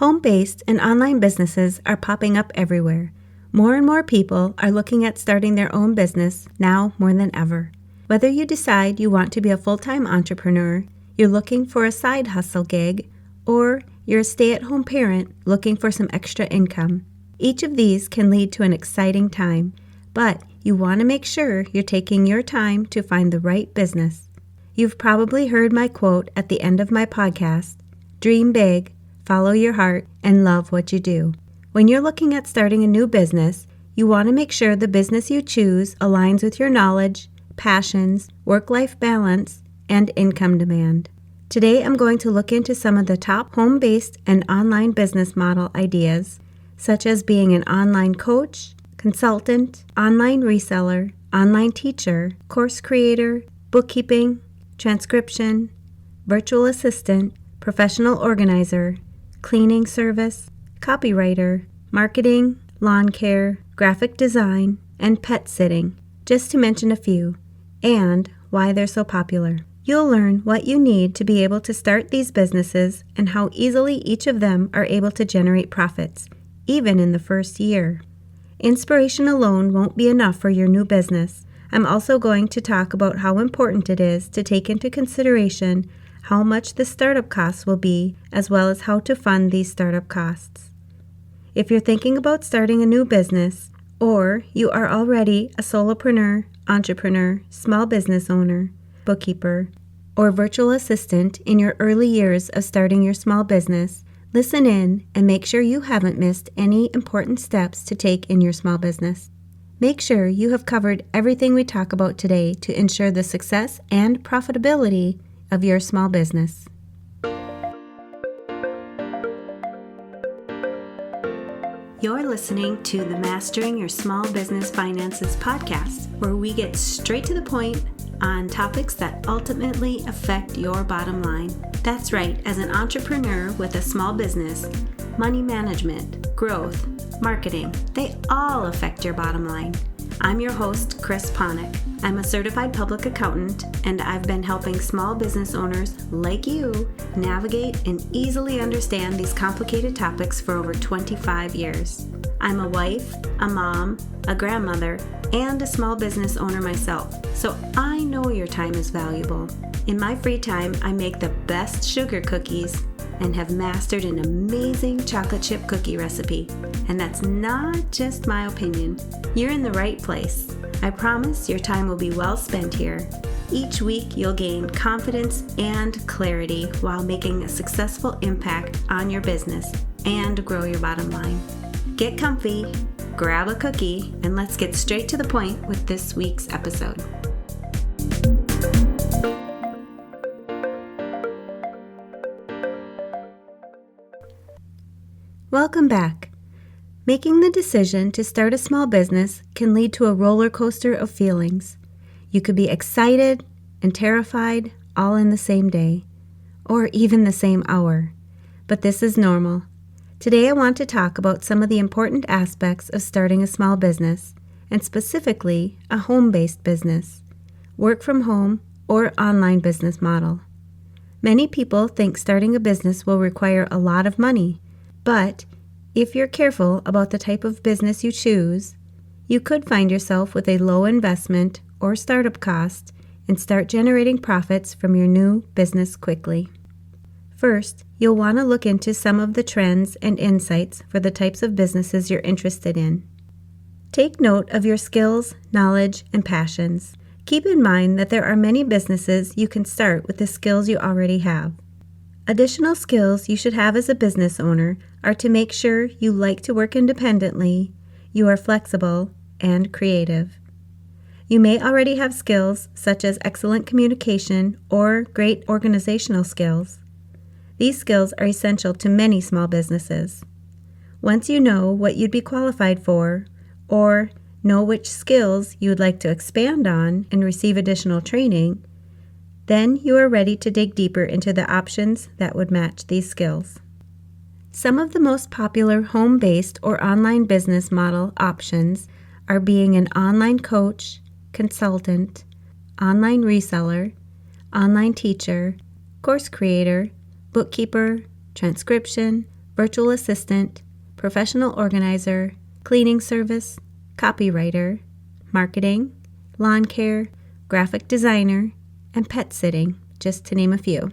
Home-based and online businesses are popping up everywhere. More and more people are looking at starting their own business now more than ever. Whether you decide you want to be a full-time entrepreneur, you're looking for a side hustle gig, or you're a stay-at-home parent looking for some extra income, each of these can lead to an exciting time, but you want to make sure you're taking your time to find the right business. You've probably heard my quote at the end of my podcast, "Dream big, follow your heart, and love what you do." When you're looking at starting a new business, you want to make sure the business you choose aligns with your knowledge, passions, work-life balance, and income demand. Today, I'm going to look into some of the top home-based and online business model ideas, such as being an online coach, consultant, online reseller, online teacher, course creator, bookkeeping, transcription, virtual assistant, professional organizer, cleaning service, copywriter, marketing, lawn care, graphic design, and pet sitting, just to mention a few, and why they're so popular. You'll learn what you need to be able to start these businesses and how easily each of them are able to generate profits, even in the first year. Inspiration alone won't be enough for your new business. I'm also going to talk about how important it is to take into consideration how much the startup costs will be, as well as how to fund these startup costs. If you're thinking about starting a new business, or you are already a solopreneur, entrepreneur, small business owner, bookkeeper, or virtual assistant in your early years of starting your small business, listen in and make sure you haven't missed any important steps to take in your small business. Make sure you have covered everything we talk about today to ensure the success and profitability of your small business. You're listening to the Mastering Your Small Business Finances podcast, where we get straight to the point on topics that ultimately affect your bottom line. That's right, as an entrepreneur with a small business, money management, growth, marketing, they all affect your bottom line. I'm your host, Chris Ponick. I'm a certified public accountant, and I've been helping small business owners like you navigate and easily understand these complicated topics for over 25 years. I'm a wife, a mom, a grandmother, and a small business owner myself, so I know your time is valuable. In my free time, I make the best sugar cookies and have mastered an amazing chocolate chip cookie recipe. And that's not just my opinion. You're in the right place. I promise your time will be well spent here. Each week, you'll gain confidence and clarity while making a successful impact on your business and grow your bottom line. Get comfy, grab a cookie, and let's get straight to the point with this week's episode. Welcome back. Making the decision to start a small business can lead to a roller coaster of feelings. You could be excited and terrified all in the same day, or even the same hour. But this is normal. Today I want to talk about some of the important aspects of starting a small business, and specifically a home-based business, work from home, or online business model. Many people think starting a business will require a lot of money, but if you're careful about the type of business you choose, you could find yourself with a low investment or startup cost and start generating profits from your new business quickly. First, you'll want to look into some of the trends and insights for the types of businesses you're interested in. Take note of your skills, knowledge, and passions. Keep in mind that there are many businesses you can start with the skills you already have. Additional skills you should have as a business owner are to make sure you like to work independently, you are flexible, and creative. You may already have skills such as excellent communication or great organizational skills. These skills are essential to many small businesses. Once you know what you'd be qualified for, or know which skills you would like to expand on and receive additional training, then you are ready to dig deeper into the options that would match these skills. Some of the most popular home-based or online business model options are being an online coach, consultant, online reseller, online teacher, course creator, bookkeeper, transcription, virtual assistant, professional organizer, cleaning service, copywriter, marketing, lawn care, graphic designer, and pet sitting, just to name a few.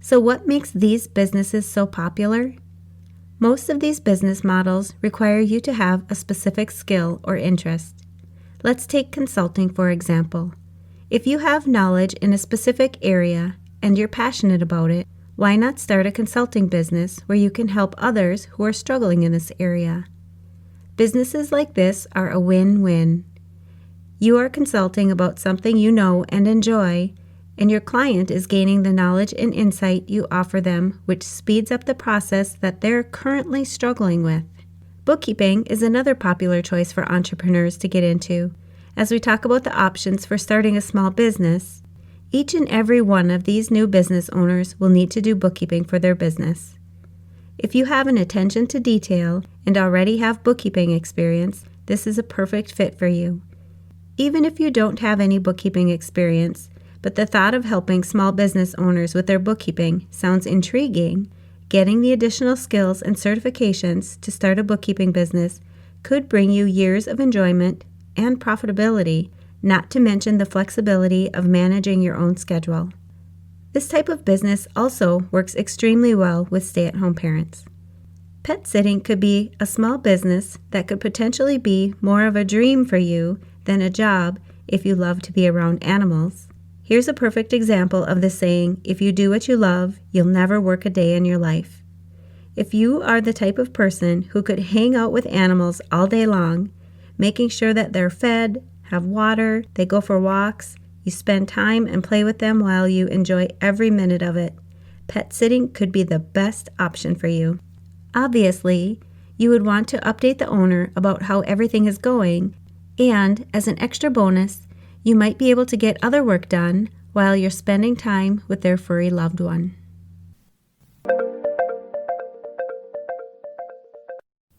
So what makes these businesses so popular? Most of these business models require you to have a specific skill or interest. Let's take consulting, for example. If you have knowledge in a specific area and you're passionate about it, why not start a consulting business where you can help others who are struggling in this area? Businesses like this are a win-win. You are consulting about something you know and enjoy, and your client is gaining the knowledge and insight you offer them, which speeds up the process that they're currently struggling with. Bookkeeping is another popular choice for entrepreneurs to get into. As we talk about the options for starting a small business, each and every one of these new business owners will need to do bookkeeping for their business. If you have an attention to detail and already have bookkeeping experience, this is a perfect fit for you. Even if you don't have any bookkeeping experience, but the thought of helping small business owners with their bookkeeping sounds intriguing, getting the additional skills and certifications to start a bookkeeping business could bring you years of enjoyment and profitability, not to mention the flexibility of managing your own schedule. This type of business also works extremely well with stay-at-home parents. Pet sitting could be a small business that could potentially be more of a dream for you than a job if you love to be around animals. Here's a perfect example of the saying, if you do what you love, you'll never work a day in your life. If you are the type of person who could hang out with animals all day long, making sure that they're fed, have water, they go for walks, you spend time and play with them while you enjoy every minute of it, pet sitting could be the best option for you. Obviously, you would want to update the owner about how everything is going, and as an extra bonus, you might be able to get other work done while you're spending time with their furry loved one.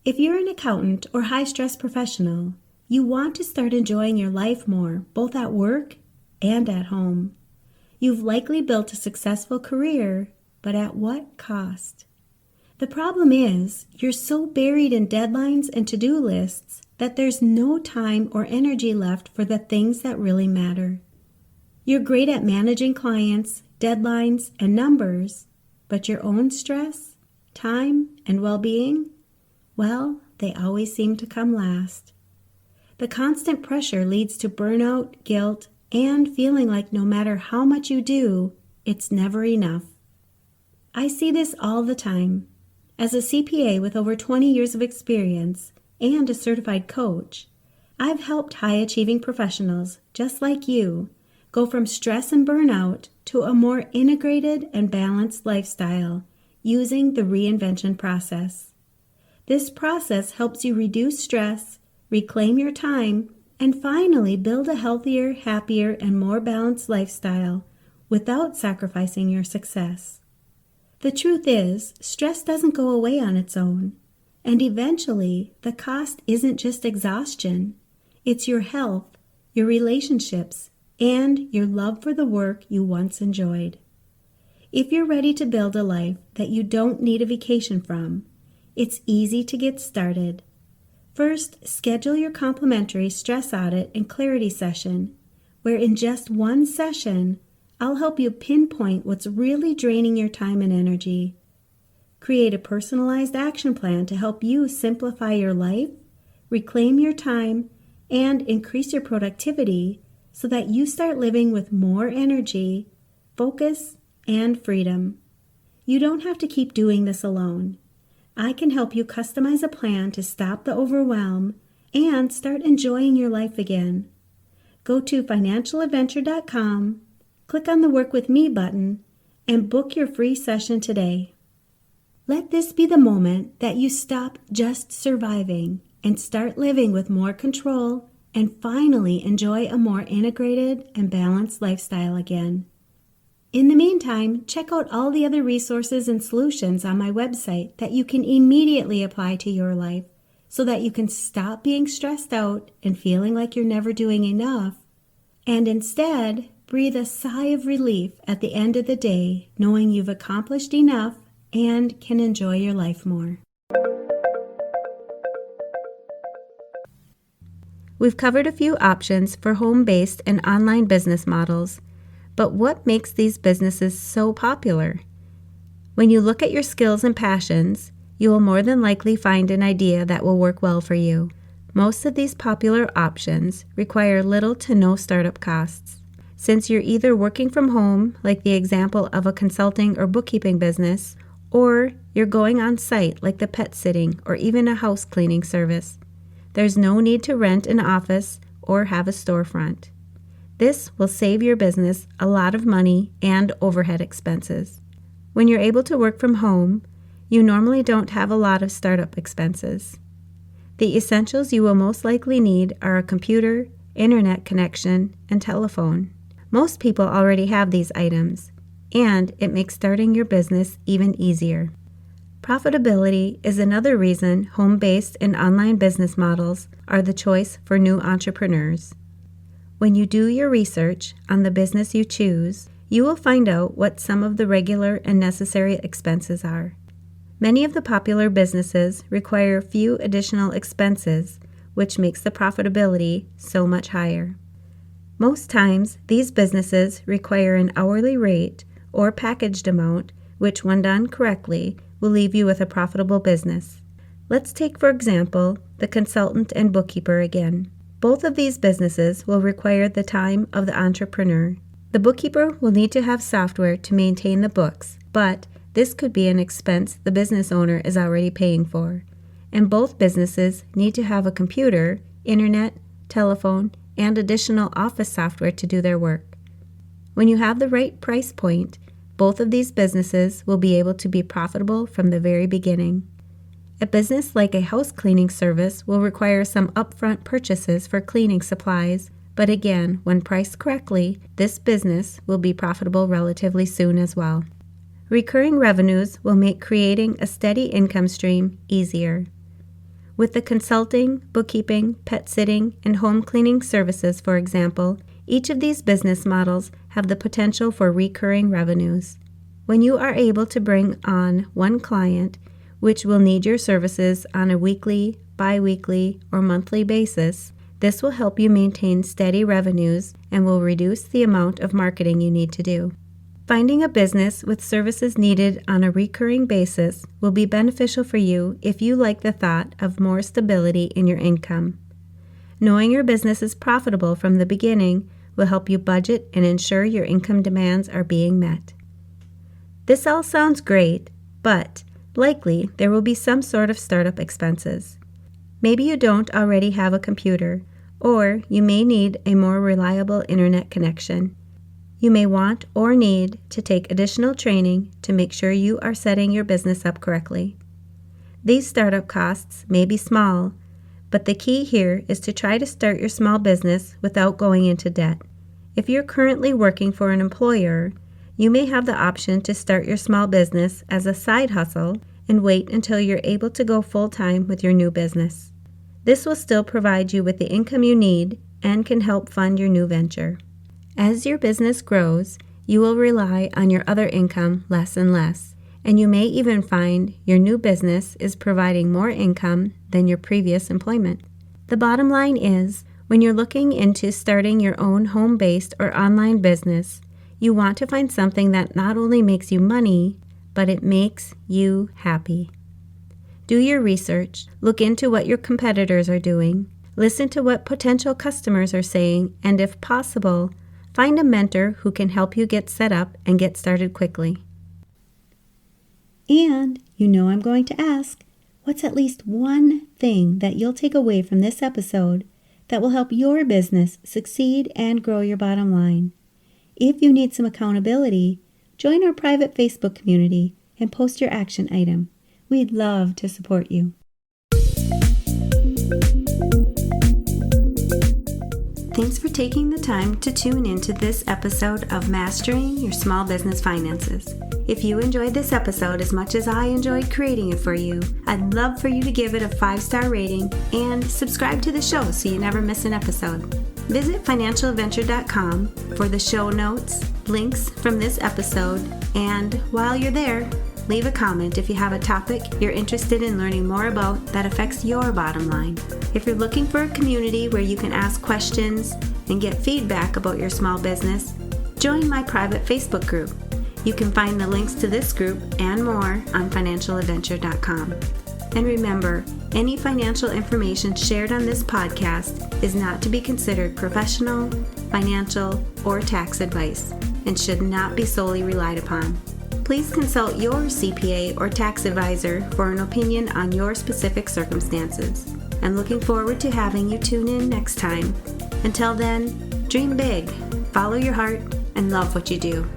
If you're an accountant or high-stress professional, you want to start enjoying your life more, both at work and at home. You've likely built a successful career, but at what cost? The problem is, you're so buried in deadlines and to-do lists that there's no time or energy left for the things that really matter. You're great at managing clients, deadlines, and numbers, but your own stress, time, and well-being? Well, they always seem to come last. The constant pressure leads to burnout, guilt, and feeling like no matter how much you do, it's never enough. I see this all the time. As a CPA with over 20 years of experience and a certified coach, I've helped high-achieving professionals, just like you, go from stress and burnout to a more integrated and balanced lifestyle using the reinvention process. This process helps you reduce stress, reclaim your time, and finally build a healthier, happier, and more balanced lifestyle without sacrificing your success. The truth is, stress doesn't go away on its own, and eventually the cost isn't just exhaustion, it's your health, your relationships, and your love for the work you once enjoyed. If you're ready to build a life that you don't need a vacation from, it's easy to get started. First, schedule your complimentary stress audit and clarity session, where in just one session, I'll help you pinpoint what's really draining your time and energy. Create a personalized action plan to help you simplify your life, reclaim your time, and increase your productivity so that you start living with more energy, focus, and freedom. You don't have to keep doing this alone. I can help you customize a plan to stop the overwhelm and start enjoying your life again. Go to financialadventure.com, click on the Work With Me button, and book your free session today. Let this be the moment that you stop just surviving and start living with more control and finally enjoy a more integrated and balanced lifestyle again. In the meantime, check out all the other resources and solutions on my website that you can immediately apply to your life so that you can stop being stressed out and feeling like you're never doing enough, and instead breathe a sigh of relief at the end of the day knowing you've accomplished enough and can enjoy your life more. We've covered a few options for home-based and online business models, but what makes these businesses so popular? When you look at your skills and passions, you will more than likely find an idea that will work well for you. Most of these popular options require little to no startup costs. Since you're either working from home, like the example of a consulting or bookkeeping business, or you're going on site like the pet sitting or even a house cleaning service, there's no need to rent an office or have a storefront. This will save your business a lot of money and overhead expenses. When you're able to work from home, you normally don't have a lot of startup expenses. The essentials you will most likely need are a computer, internet connection, and telephone. Most people already have these items, and it makes starting your business even easier. Profitability is another reason home-based and online business models are the choice for new entrepreneurs. When you do your research on the business you choose, you will find out what some of the regular and necessary expenses are. Many of the popular businesses require few additional expenses, which makes the profitability so much higher. Most times, these businesses require an hourly rate or packaged amount, which when done correctly, will leave you with a profitable business. Let's take, for example, the consultant and bookkeeper again. Both of these businesses will require the time of the entrepreneur. The bookkeeper will need to have software to maintain the books, but this could be an expense the business owner is already paying for. And both businesses need to have a computer, internet, telephone, and additional office software to do their work. When you have the right price point, both of these businesses will be able to be profitable from the very beginning. A business like a house cleaning service will require some upfront purchases for cleaning supplies, but again, when priced correctly, this business will be profitable relatively soon as well. Recurring revenues will make creating a steady income stream easier. With the consulting, bookkeeping, pet sitting, and home cleaning services, for example, each of these business models have the potential for recurring revenues. When you are able to bring on one client, which will need your services on a weekly, bi-weekly, or monthly basis, this will help you maintain steady revenues and will reduce the amount of marketing you need to do. Finding a business with services needed on a recurring basis will be beneficial for you if you like the thought of more stability in your income. Knowing your business is profitable from the beginning will help you budget and ensure your income demands are being met. This all sounds great, but likely there will be some sort of startup expenses. Maybe you don't already have a computer, or you may need a more reliable internet connection. You may want or need to take additional training to make sure you are setting your business up correctly. These startup costs may be small, but the key here is to try to start your small business without going into debt. If you're currently working for an employer, you may have the option to start your small business as a side hustle and wait until you're able to go full-time with your new business. This will still provide you with the income you need and can help fund your new venture. As your business grows, you will rely on your other income less and less, and you may even find your new business is providing more income than your previous employment. The bottom line is, when you're looking into starting your own home-based or online business, you want to find something that not only makes you money, but it makes you happy. Do your research, look into what your competitors are doing, listen to what potential customers are saying, and if possible, find a mentor who can help you get set up and get started quickly. And you know I'm going to ask, what's at least one thing that you'll take away from this episode that will help your business succeed and grow your bottom line? If you need some accountability, join our private Facebook community and post your action item. We'd love to support you. Thanks for taking the time to tune into this episode of Mastering Your Small Business Finances. If you enjoyed this episode as much as I enjoyed creating it for you, I'd love for you to give it a 5-star rating and subscribe to the show so you never miss an episode. Visit financialadventure.com for the show notes, links from this episode, and while you're there, leave a comment if you have a topic you're interested in learning more about that affects your bottom line. If you're looking for a community where you can ask questions and get feedback about your small business, join my private Facebook group. You can find the links to this group and more on financialadventure.com. And remember, any financial information shared on this podcast is not to be considered professional, financial, or tax advice and should not be solely relied upon. Please consult your CPA or tax advisor for an opinion on your specific circumstances. I'm looking forward to having you tune in next time. Until then, dream big, follow your heart, and love what you do.